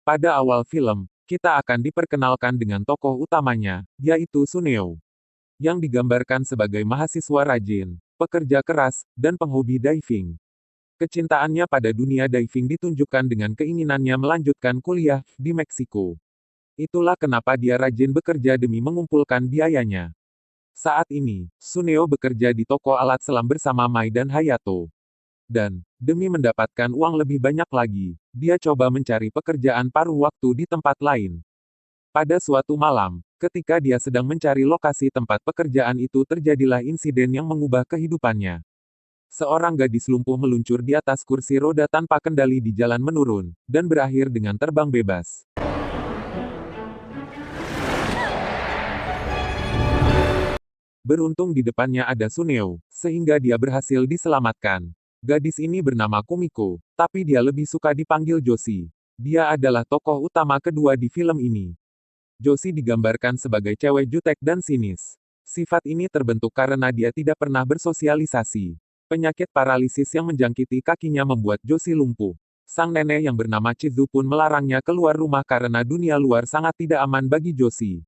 Pada awal film, kita akan diperkenalkan dengan tokoh utamanya, yaitu Suneo, yang digambarkan sebagai mahasiswa rajin, pekerja keras, dan penghobi diving. Kecintaannya pada dunia diving ditunjukkan dengan keinginannya melanjutkan kuliah di Meksiko. Itulah kenapa dia rajin bekerja demi mengumpulkan biayanya. Saat ini, Suneo bekerja di toko alat selam bersama Mai dan Hayato. Dan, demi mendapatkan uang lebih banyak lagi, dia coba mencari pekerjaan paruh waktu di tempat lain. Pada suatu malam, ketika dia sedang mencari lokasi tempat pekerjaan itu terjadilah insiden yang mengubah kehidupannya. Seorang gadis lumpuh meluncur di atas kursi roda tanpa kendali di jalan menurun, dan berakhir dengan terbang bebas. Beruntung di depannya ada Suneo, sehingga dia berhasil diselamatkan. Gadis ini bernama Kumiko, tapi dia lebih suka dipanggil Josie. Dia adalah tokoh utama kedua di film ini. Josie digambarkan sebagai cewek jutek dan sinis. Sifat ini terbentuk karena dia tidak pernah bersosialisasi. Penyakit paralisis yang menjangkiti kakinya membuat Josie lumpuh. Sang nenek yang bernama Chizu pun melarangnya keluar rumah karena dunia luar sangat tidak aman bagi Josie.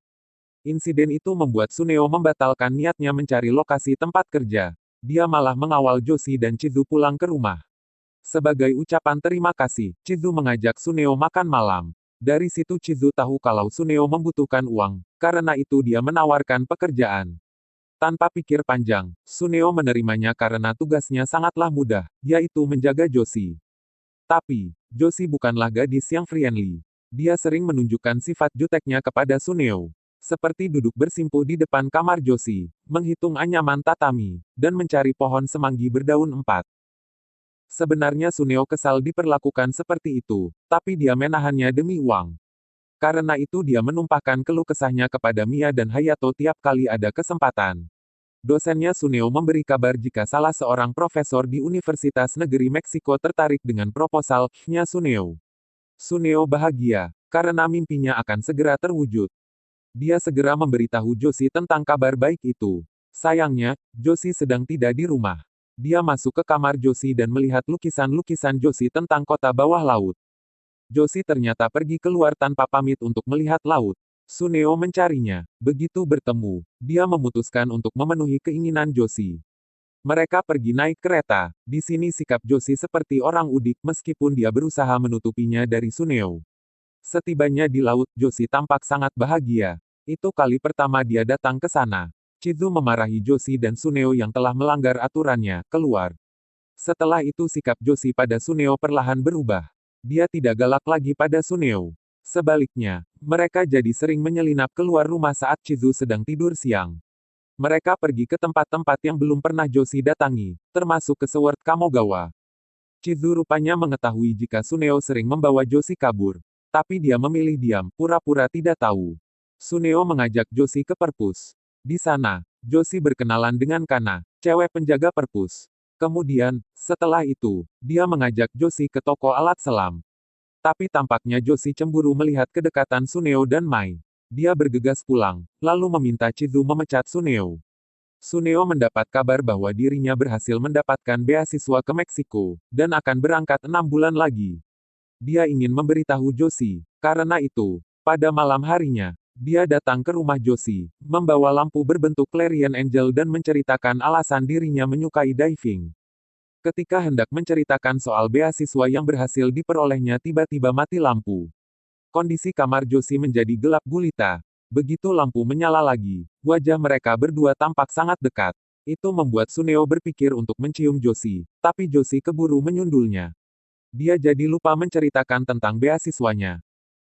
Insiden itu membuat Suneo membatalkan niatnya mencari lokasi tempat kerja. Dia malah mengawal Josie dan Chizu pulang ke rumah. Sebagai ucapan terima kasih, Chizu mengajak Suneo makan malam. Dari situ Chizu tahu kalau Suneo membutuhkan uang, karena itu dia menawarkan pekerjaan. Tanpa pikir panjang, Suneo menerimanya karena tugasnya sangatlah mudah, yaitu menjaga Josie. Tapi, Josie bukanlah gadis yang friendly. Dia sering menunjukkan sifat juteknya kepada Suneo. Seperti duduk bersimpuh di depan kamar Josie, menghitung anyaman tatami, dan mencari pohon semanggi berdaun 4. Sebenarnya Suneo kesal diperlakukan seperti itu, tapi dia menahannya demi uang. Karena itu dia menumpahkan keluh kesahnya kepada Mia dan Hayato tiap kali ada kesempatan. Dosennya Suneo memberi kabar jika salah seorang profesor di Universitas Negeri Meksiko tertarik dengan proposalnya Suneo. Suneo bahagia, karena mimpinya akan segera terwujud. Dia segera memberitahu Josie tentang kabar baik itu. Sayangnya, Josie sedang tidak di rumah. Dia masuk ke kamar Josie dan melihat lukisan-lukisan Josie tentang kota bawah laut. Josie ternyata pergi keluar tanpa pamit untuk melihat laut. Suneo mencarinya. Begitu bertemu, dia memutuskan untuk memenuhi keinginan Josie. Mereka pergi naik kereta. Di sini sikap Josie seperti orang udik meskipun dia berusaha menutupinya dari Suneo. Setibanya di laut, Josie tampak sangat bahagia. Itu kali pertama dia datang ke sana. Chizu memarahi Josie dan Suneo yang telah melanggar aturannya, keluar. Setelah itu sikap Josie pada Suneo perlahan berubah. Dia tidak galak lagi pada Suneo. Sebaliknya, mereka jadi sering menyelinap keluar rumah saat Chizu sedang tidur siang. Mereka pergi ke tempat-tempat yang belum pernah Josie datangi, termasuk ke Sword Kamogawa. Chizu rupanya mengetahui jika Suneo sering membawa Josie kabur. Tapi dia memilih diam, pura-pura tidak tahu. Suneo mengajak Josie ke perpus. Di sana, Josie berkenalan dengan Kana, cewek penjaga perpus. Kemudian, setelah itu, dia mengajak Josie ke toko alat selam. Tapi tampaknya Josie cemburu melihat kedekatan Suneo dan Mai. Dia bergegas pulang, lalu meminta Chizu memecat Suneo. Suneo mendapat kabar bahwa dirinya berhasil mendapatkan beasiswa ke Meksiko, dan akan berangkat 6 bulan lagi. Dia ingin memberitahu Josie. Karena itu, pada malam harinya, dia datang ke rumah Josie, membawa lampu berbentuk Clarion Angel dan menceritakan alasan dirinya menyukai diving. Ketika hendak menceritakan soal beasiswa yang berhasil diperolehnya tiba-tiba mati lampu. Kondisi kamar Josie menjadi gelap gulita. Begitu lampu menyala lagi, wajah mereka berdua tampak sangat dekat. Itu membuat Suneo berpikir untuk mencium Josie, tapi Josie keburu menyundulnya. Dia jadi lupa menceritakan tentang beasiswanya.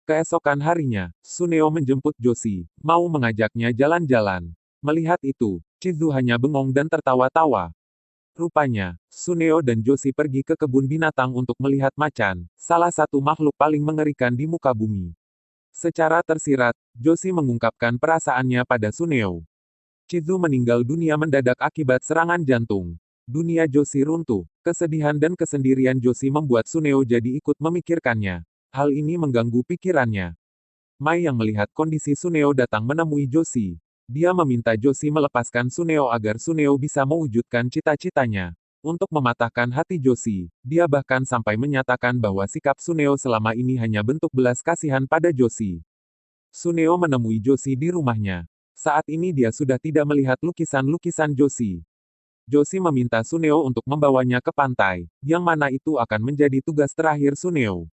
Keesokan harinya, Suneo menjemput Josie, mau mengajaknya jalan-jalan. Melihat itu, Chizu hanya bengong dan tertawa-tawa. Rupanya, Suneo dan Josie pergi ke kebun binatang untuk melihat macan, salah satu makhluk paling mengerikan di muka bumi. Secara tersirat, Josie mengungkapkan perasaannya pada Suneo. Chizu meninggal dunia mendadak akibat serangan jantung. Dunia Josie runtuh. Kesedihan dan kesendirian Josie membuat Suneo jadi ikut memikirkannya. Hal ini mengganggu pikirannya. Mai yang melihat kondisi Suneo datang menemui Josie. Dia meminta Josie melepaskan Suneo agar Suneo bisa mewujudkan cita-citanya. Untuk mematahkan hati Joshi, dia bahkan sampai menyatakan bahwa sikap Suneo selama ini hanya bentuk belas kasihan pada Joshi. Suneo menemui Joshi di rumahnya. Saat ini dia sudah tidak melihat lukisan-lukisan Joshi. Joshi meminta Suneo untuk membawanya ke pantai, yang mana itu akan menjadi tugas terakhir Suneo.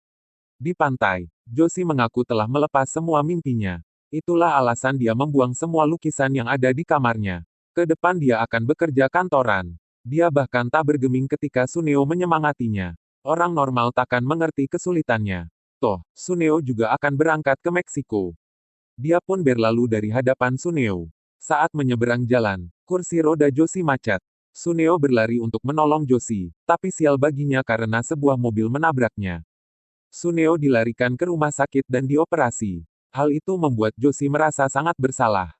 Di pantai, Joshi mengaku telah melepas semua mimpinya. Itulah alasan dia membuang semua lukisan yang ada di kamarnya. Ke depan dia akan bekerja kantoran. Dia bahkan tak bergeming ketika Suneo menyemangatinya. Orang normal takkan mengerti kesulitannya. Toh, Suneo juga akan berangkat ke Meksiko. Dia pun berlalu dari hadapan Suneo. Saat menyeberang jalan, kursi roda Joshi macet. Suneo berlari untuk menolong Joshi, tapi sial baginya karena sebuah mobil menabraknya. Suneo dilarikan ke rumah sakit dan dioperasi. Hal itu membuat Joshi merasa sangat bersalah.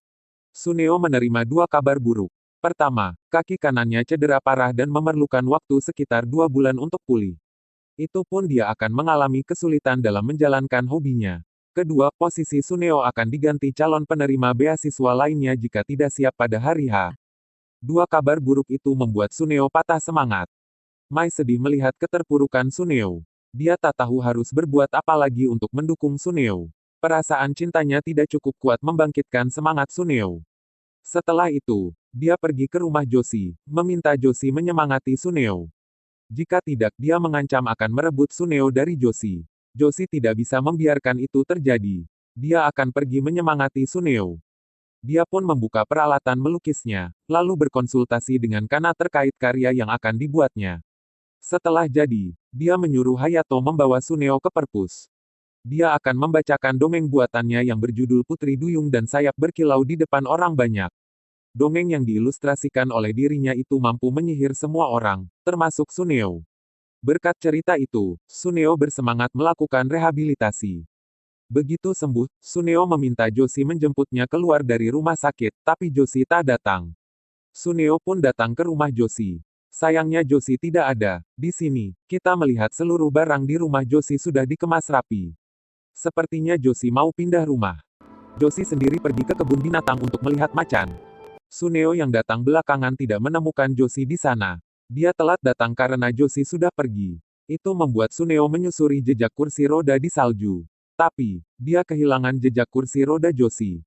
Suneo menerima dua kabar buruk. Pertama, kaki kanannya cedera parah dan memerlukan waktu sekitar 2 bulan untuk pulih. Itu pun dia akan mengalami kesulitan dalam menjalankan hobinya. Kedua, posisi Suneo akan diganti calon penerima beasiswa lainnya jika tidak siap pada hari H. Dua kabar buruk itu membuat Suneo patah semangat. Mai sedih melihat keterpurukan Suneo. Dia tak tahu harus berbuat apa lagi untuk mendukung Suneo. Perasaan cintanya tidak cukup kuat membangkitkan semangat Suneo. Setelah itu, dia pergi ke rumah Joshi, meminta Joshi menyemangati Suneo. Jika tidak, dia mengancam akan merebut Suneo dari Joshi. Joshi tidak bisa membiarkan itu terjadi. Dia akan pergi menyemangati Suneo. Dia pun membuka peralatan melukisnya, lalu berkonsultasi dengan Kana terkait karya yang akan dibuatnya. Setelah jadi, dia menyuruh Hayato membawa Suneo ke perpus. Dia akan membacakan dongeng buatannya yang berjudul Putri Duyung dan Sayap Berkilau di depan orang banyak. Dongeng yang diilustrasikan oleh dirinya itu mampu menyihir semua orang, termasuk Suneo. Berkat cerita itu, Suneo bersemangat melakukan rehabilitasi. Begitu sembuh, Suneo meminta Joshi menjemputnya keluar dari rumah sakit, tapi Joshi tak datang. Suneo pun datang ke rumah Joshi. Sayangnya Joshi tidak ada. Di sini, kita melihat seluruh barang di rumah Joshi sudah dikemas rapi. Sepertinya Joshi mau pindah rumah. Joshi sendiri pergi ke kebun binatang untuk melihat macan. Suneo yang datang belakangan tidak menemukan Joshi di sana. Dia telat datang karena Joshi sudah pergi. Itu membuat Suneo menyusuri jejak kursi roda di salju. Tapi, dia kehilangan jejak kursi roda Joshi.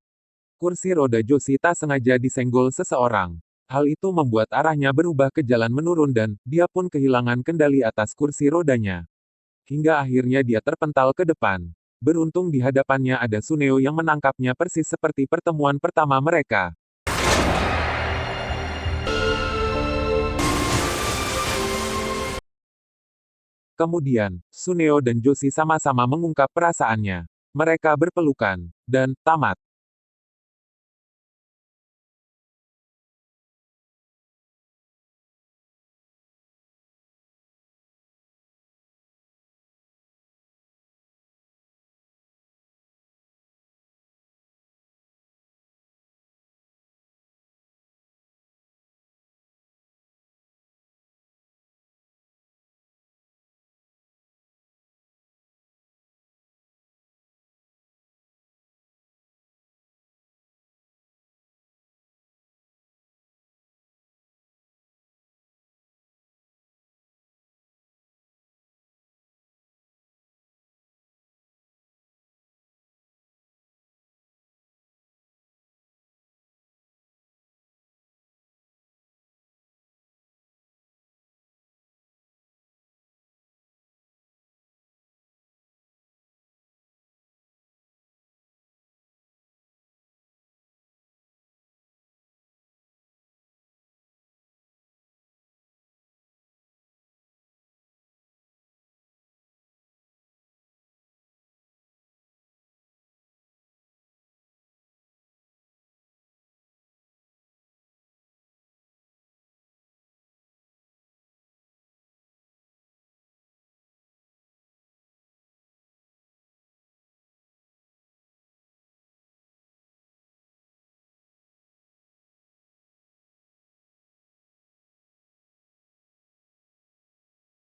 Kursi roda Joshi tak sengaja disenggol seseorang. Hal itu membuat arahnya berubah ke jalan menurun dan, dia pun kehilangan kendali atas kursi rodanya. Hingga akhirnya dia terpental ke depan. Beruntung di hadapannya ada Suneo yang menangkapnya persis seperti pertemuan pertama mereka. Kemudian, Suneo dan Joshi sama-sama mengungkap perasaannya. Mereka berpelukan, dan tamat.